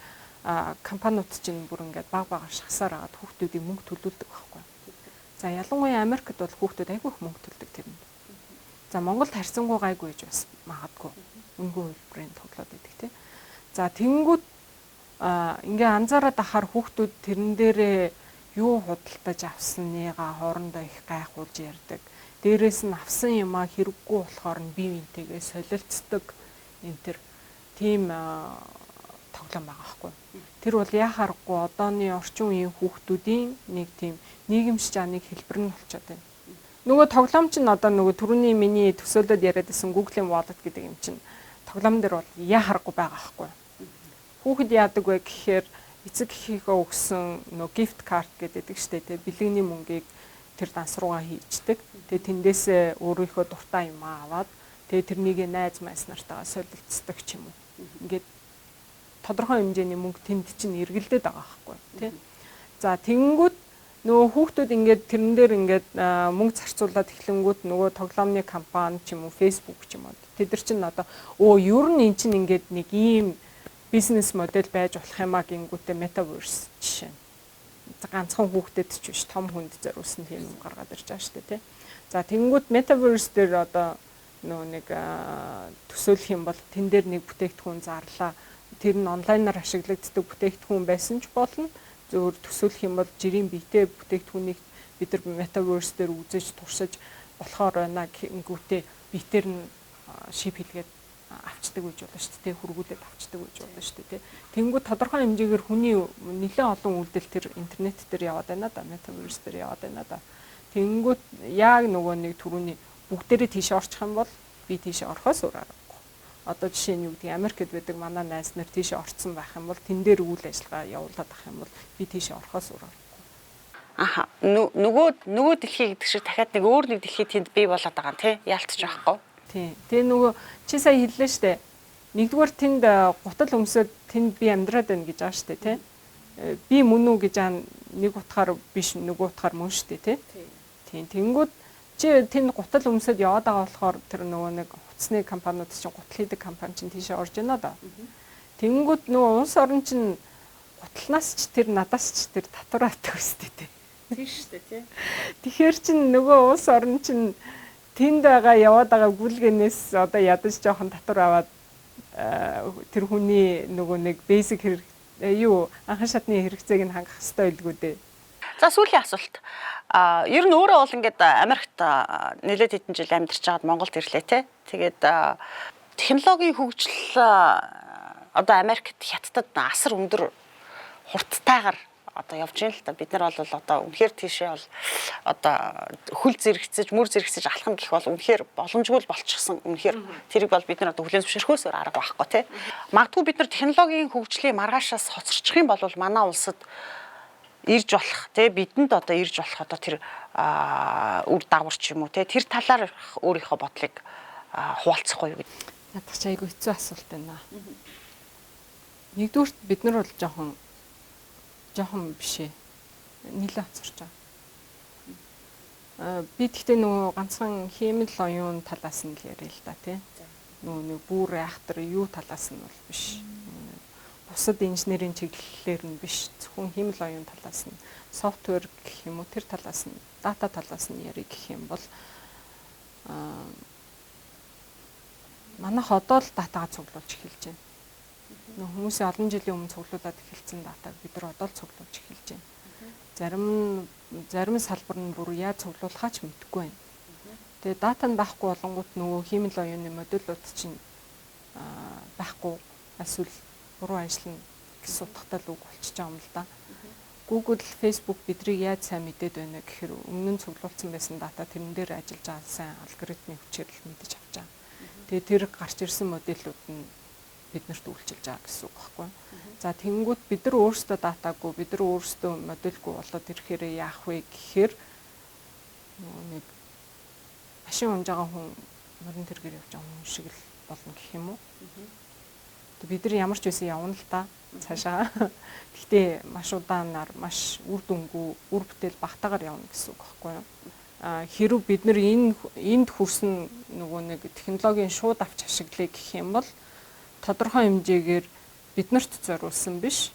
компаниуд чинь бүр ингээд баг шахсаар агаад хүүхдүүдийг мөнгө төлүүлдэг байхгүй. За ялангуяа Америкт бол хүүхдүүд айгүй их мөнгө төлдөг тэр нь. За Монголд харьцангуй гайгүй гэж бас магадгүй. Үнгүй хувилбарын тоглоод байдаг тийм. За тэнгүүд ингээ анзаараад ахаар хүүхдүүд тэрэн дээрээ юу худалдаж авсныг хоорондоо их гайхуулж ярьдаг. Дээрээс нь авсан юмаа хэрэггүй болохоор нь бие биентэйгээ солилцдог энэ төр тийм тоглоом байгаа байхгүй. Тэр бол яхаарахгүй одооны орчин үеийн хүүхдүүдийн нэг тийм нийгэмш жаныг хэлбэр нь болчиход байна. Нөгөө тоглоом чинь одоо нөгөө түрүүний миний төсөөлөд яриад байсан Google-ийн Wallet гэдэг юм чинь тоглоом дээр бол яхаарахгүй байгаа байхгүй. Хүүхэд яадаг вэ гэхээр эцэг эхийнхээ өгсөн нөгөө gift card гэдэг штэ тэ бэлгэний мөнгийг тэр данс руугаа хийждэг. Тэгээ тэндээсээ өөрийнхөө дуртай юм аваад тэгээ тэрнийг найз майс нартайгаа солилцдог ч юм уу. Ингээд тодорхой хэмжээний мөнгө тэнд чинь эргэлдээд байгаа байхгүй тий. За тэгэнгүүт нөгөө хүүхдүүд ингээд тэрэн дээр ингээд мөнгө зарцуулаад эхлэнгүүт нөгөө тоглоомны компани ч юм уу Facebook ч юм уу тэд нар чинь одоо ер нь эн чинь ингээд нэг ийм бизнес модель байж болох юм а гингүүтээ Metaverse жишээ. Ганцхан хүүхдэд ч биш том хүнд зориулсан тийм юм гаргаад ирж байгаа шүү дээ тий. За тэгэнгүүт Metaverse дээр одоо нөгөө нэг төсөөлөх юм бол тэн дээр нэг бүтээгдэхүүн зарлаа. Тэр нь онлайнаар ашиглагддаг бүтээгдэхүүн байсан ч болно. Зөвөр төсөөлөх юм бол жирийн биетэй бүтээгдэхүүнийг бид нар Metaverse дээр үзэж туршиж болохоор байна гингүүтээ биетээр нь шип хийлгээд авчдаг гэж болно шүү дээ. Хөргүүлээд авчдаг гэж болно шүү дээ. Тэнгүү тодорхой хэмжээгээр хүний нэлээд олон үйлдэл тэр интернет дээр яваад байна да, Metaverse дээр яваад байна да. Тэнгүүд яг нөгөө нэг түрүүний бүгдээрээ тийш орчих юм бол би тийш орохоос өөр аргагүй. Одоо жишээ нь юу гэдэг Америкт байдаг манай найз нар тийш орцсон байх юм бол тэн дээр үйл ажиллагаа явуулаад ах юм бол би тийш орохоос өөр аргагүй.
Аха нөгөө дэлхий гэдэг шиг дахиад нэг өөр нэг дэлхий тэнд бий болоод байгаа юм тий яалтчих байхгүй.
Тий. Тэгээ нөгөө чи сая хэллээ штэ. Нэгдүгээр тэнд гутал өмсөд тэнд би амьдраад байна гэж байгаа штэ тий. Би мөн үү гэж нэг утгаар биш нөгөө утгаар мөн штэ тий. Тийм. Тэнгүүд чи тэнд гутал өмсөд яваад байгаа болохоор тэр нөгөө нэг хуцсны компаниуд чинь гутал хийдэг компани чинь тийшээ орж байна да. Тэнгүүд нөгөө улс орн чинь гуталнаас ч тэр надаас ч тэр татвар авдаг өстэй тий.
Тийм штэ тий.
Тэгэхээр чин нөгөө улс орн чин тэнд байгаа яваад байгаа гүйлгэнээс одоо ядаж жоохон татвар аваад тэр хүний нөгөө нэг basic хэрэг анхан шатны хэрэгцээг нь хангах хэрэгтэй байлгүй дээ.
За сүүлийн асуулт. Ер нь өөрөө бол ингээд Америкт нэлээд хэдэн жил амьдарч байгаад Монголд ирлээ те. Тэгээд технологийн хөгжил одоо Америкт хятадд асар өндөр хурдтайгаар одоо явж байна л та. Бид нар бол одоо үнэхээр тийшээ бол одоо хөл зэрэгцэж, мөр зэрэгцэж алхах гэх бол үнэхээр боломжгүй болчихсон. Үнэхээр тэрийг бол бид нар одоо хүлээн зөвшөөрөхөөс арга байхгүй тий. Магадгүй бид нар технологийн хөгжлийн маргаашаас хоцорчих юм бол манай улсад ирж болох тий бидэнд одоо ирж болох одоо тэр үр дагавар ч юм уу тий тэр талаар өөрийнхөө бодлыг хуваалцахгүй юу гэдэг.
Ядах ч айгүй хэцүү асуулт байна. Нэгдүгürt бид нар бол жоохон бишээ. Нилээ хоцорч байгаа. Би тэгтээ нөгөө ганцхан хиймэл оюун талаас нь л яриа л да тий. Нөгөө нэг бүр айхтар юу талаас нь бол биш. Бусад инженерийн чиглэлээр нь биш. Зөвхөн хиймэл оюун талаас нь, софтвер гэх юм уу тэр талаас нь, дата талаас нь ярих гэх юм бол манайх одоо л датагаа цуглуулж эхэлж байна. Нөх хүмүүсийн олон жилийн өмнө цуглуулад эхэлсэн датаг бид нар одоо л цуглуулж эхэлж байна. Зарим салбар нь бүр яаж цуглуулахаа ч мэдэхгүй байна. Тэгээ дата нь байхгүй болонгууд нөгөө хиймэл оюуны модулууд чинь байхгүй эсвэл буруу ажиллана гэсэн утгатай л үг болчихж байгаа юм л да. Google, Facebook бидрийг яаж сайн мэдээд байна гэхээр өмнө нь цуглуулсан байсан дата тэрэн дээр ажиллаж байгаа сайн алгоритмын хүчээр л мэдэж авч байгаа. Тэгээ тэр гарч ирсэн модулууд нь биднэрт үйлчилж байгаа гэсэн үг байхгүй. За тэнгууд бид нар өөрсдөө датаагүй, бид нар өөрсдөө модульгүй болоод ирэхээр яах вэ гэхээр нэг машин унж байгаа хүн мөрөн тэргээр явж байгаа хүн шиг л болно гэх юм уу. Бид нар ямар ч байсан явна л та цаашаа. Гэхдээ маш удаанаар маш үр дүнгүй, үр бүтээл багтаагаар явна гэсэн үг байхгүй юу. Хэрв бид нар энд хүрсэн нөгөө нэг технологийн шууд авч ашиглая гэх юм бол тодорхой хэмжээгээр биднэрт зориулсан биш,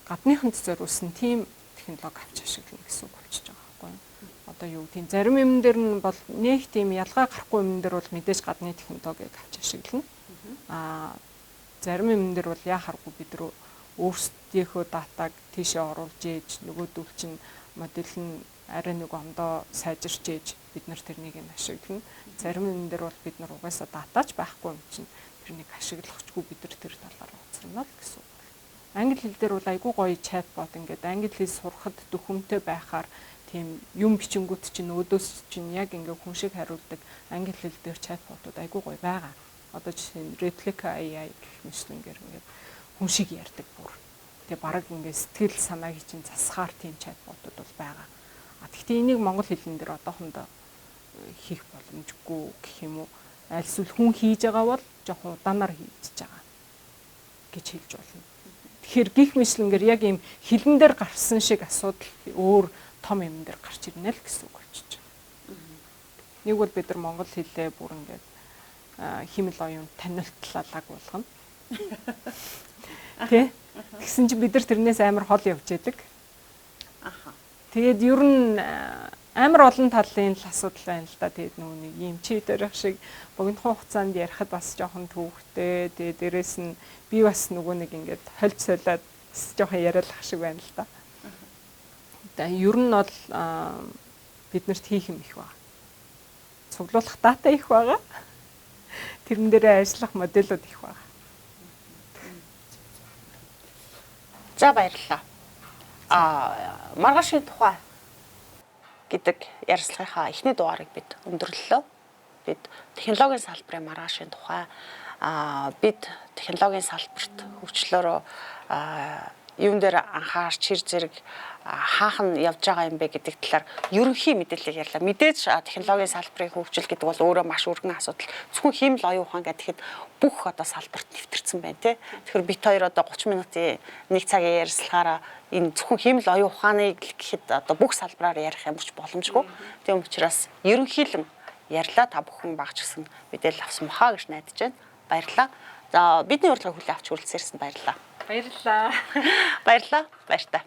гадныханд зориулсан тийм технологи авч ашиглана гэсэн үг болчихж байгаа байхгүй юу. Одоо юу тийм зарим юм дээр нь бол нэг тийм ялгаа гарахгүй юм дээр бол мэдээж гадны технологиг авч ашиглана. Зарим юм дээр бол яхааргүй бид рүү өөрсдийнхөө датаг тийшээ оруулж ээж нөгөөдөл чинь модель нь арай нэг ондоо сайжирч ээж бид нар тэрнийг нь ашиглана. Зарим юм дээр бол бид нар угаасаа датаач байхгүй юм чинь тэрнийг ашиглахчгүй бид нар тэр талаар уцарна л гэсэн үг. Англи хэл дээр бол айгүй гоё чатбот ингээд англи хэл сурахад дөхөмтэй байхаар тийм юм бичингүүт чинь өөдөөс чинь яг ингээд хүн шиг хариулдаг англи хэл дээр чатботууд айгүй гоё байгаа. Одоо жишээ нь Replica AI гэх мэтлэнгээр ингээд хүн шиг ярьдаг бүр. Тэгээ бараг ингээд сэтгэл санааг чинь засахаар тийм чатботууд бол байгаа. Гэхдээ энийг монгол хэлэн дээр одоохондоо хийх боломжгүй гэх юм уу? Альсвал хүн хийж байгаа бол жоохон удаанаар хийж байгаа гэж хэлж болно. Тэгэхээр гих мэтлэнгээр яг ийм хилэн дээр гарсан шиг асуудал өөр том юм дээр гарч ирнэ л гэсэн үг болчихж байна. Нэг бол бид нар монгол хэлээ бүр ингээд химэл оюун таниултлалааг болгоно. Тэ? Тэгсэн чинь бид нар тэрнээс амар хол явж яадаг.
Аха.
Тэгээд ер нь амар олон талын л асуудал байна л да. Тэгээд нөгөө нэг юм чи дээрх шиг богинохон хугацаанд ярихад бас жоохон төвөгтэй. Тэгээд дээрэс нь би бас нөгөө нэг ингээд хольж солиод жоохон яриалах шиг байна л да. Тэгээд ер нь бол биднэрт хийх юм их байна. Цуглуулах дата их байгаа. Тэрэн дээрээ ажиллах модельуд их байна.
За баярлалаа. Маргаашийн тухай гэдэг ярилцлагынхаа эхний дугаарыг бид өндөрлөлөө. Бид технологийн салбарын маргаашийн тухай бид технологийн салбарт хөгжлөөрөө юун дээр анхаарч хэр зэрэг хаахан явж байгаа юм бэ гэдэг талаар ерөнхий мэдээлэл ярьлаа. Мэдээж технологийн салбарын хөгжил гэдэг бол өөрөө маш өргөн асуудал. Зөвхөн химэл оюун ухаан гэхэд бүх одоо салбарт нэвтэрсэн байна тий. Тэгэхээр бит хоёр одоо 30 минутын нэг цагийн ярилцлагаараа энэ зөвхөн химэл оюун ухааныг гэхэд одоо бүх салбараар ярих юм ч боломжгүй. Тийм учраас ерөнхийлөн ярьлаа, та бүхэн багч гэсэн мэдээлэл авсан бахаа гэж найдаж байна. Баярлалаа. За бидний урилгыг хүлээн авч хүрэлцээрсэн баярлалаа.
Баярлалаа.
Баярлалаа. Баяртай.